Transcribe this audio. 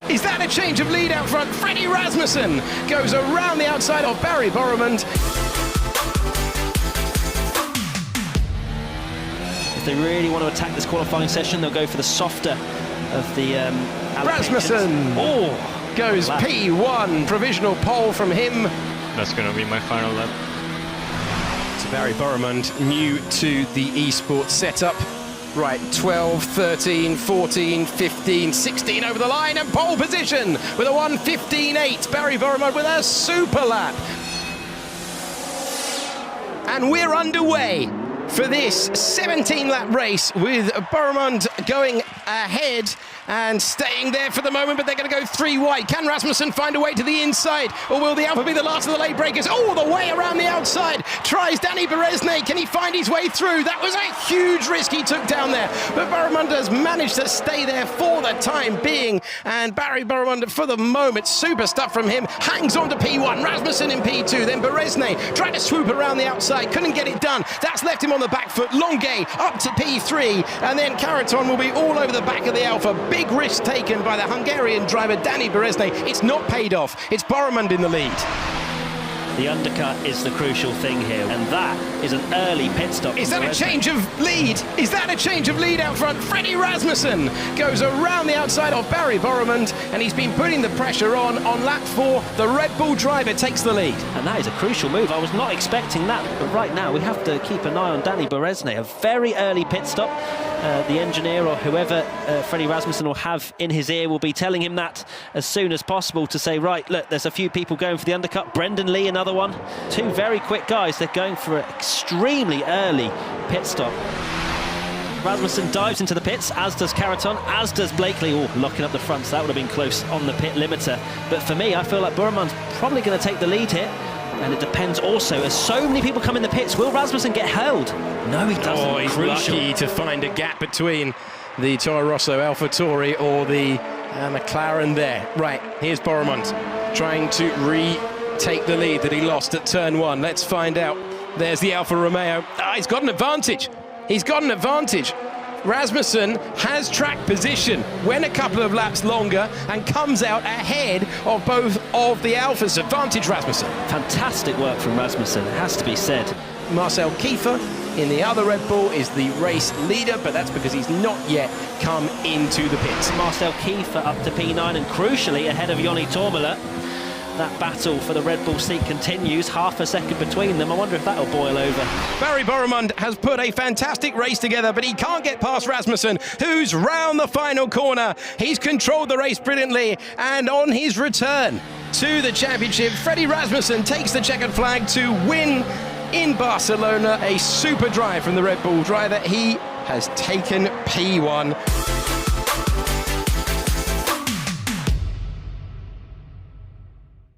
Is that a change of lead out front? Freddie Rasmussen goes around the outside of Barry Borremund. If they really want to attack this qualifying session, they'll go for the softer of the Rasmussen goes P1, provisional pole from him. That's going to be my final lap. So Barry Borremund, new to the esports setup. Right, 12, 13, 14, 15, 16 over the line and pole position with a 1:15.8. Barry Borremund with a super lap. And we're underway for this 17-lap race with Borremund going ahead and staying there for the moment, but they're going to go 3 wide. Can Rasmussen find a way to the inside, or will the Alfa be the last of the late breakers? Oh, the way around the outside. Tries Danny Berezne. Can he find his way through? That was a huge risk he took down there, but Borremund has managed to stay there for the time being, and Barry Borremund, for the moment, super stuff from him, hangs on to P1. Rasmussen in P2, then Berezne tried to swoop around the outside, couldn't get it done. That's left him on the back foot. Longuet up to P3, and then Caraton will be all over the back of the Alfa. Big risk taken by the Hungarian driver Danny Berezne. It's not paid off. It's Borremund in the lead. The undercut is the crucial thing here, and that is an early pit stop. Is that a change of lead? Is that a change of lead out front? Freddie Rasmussen goes around the outside of Barry Borremund, and he's been putting the pressure on lap 4. The Red Bull driver takes the lead. And that is a crucial move. I was not expecting that, but right now we have to keep an eye on Danny Berezne. A very early pit stop. The engineer or whoever Freddie Rasmussen will have in his ear will be telling him that as soon as possible to say, right, look, there's a few people going for the undercut. Brendan Lee, another one. 2 very quick guys. They're going for an extremely early pit stop. Rasmussen dives into the pits, as does Caraton, as does Blakely. Oh, locking up the front, so that would have been close on the pit limiter. But for me, I feel like Borremund's probably going to take the lead here. And it depends also, as so many people come in the pits, will Rasmussen get held? No, he doesn't. Oh, he's crucial. Lucky to find a gap between the Toro Rosso AlphaTauri or the McLaren there. Right, here's Borremund trying to retake the lead that he lost at turn 1. Let's find out. There's the Alfa Romeo. He's got an advantage. He's got an advantage. Rasmussen has track position, went a couple of laps longer and comes out ahead of both of the Alphas. Advantage Rasmussen. Fantastic work from Rasmussen, it has to be said. Marcel Kiefer in the other Red Bull is the race leader, but that's because he's not yet come into the pits. Marcel Kiefer up to P9 and crucially ahead of Joni Tormela. That battle for the Red Bull seat continues, half a second between them. I wonder if that'll boil over. Barry Borremund has put a fantastic race together, but he can't get past Rasmussen, who's round the final corner. He's controlled the race brilliantly, and on his return to the championship, Freddie Rasmussen takes the checkered flag to win in Barcelona. A super drive from the Red Bull driver. He has taken P1.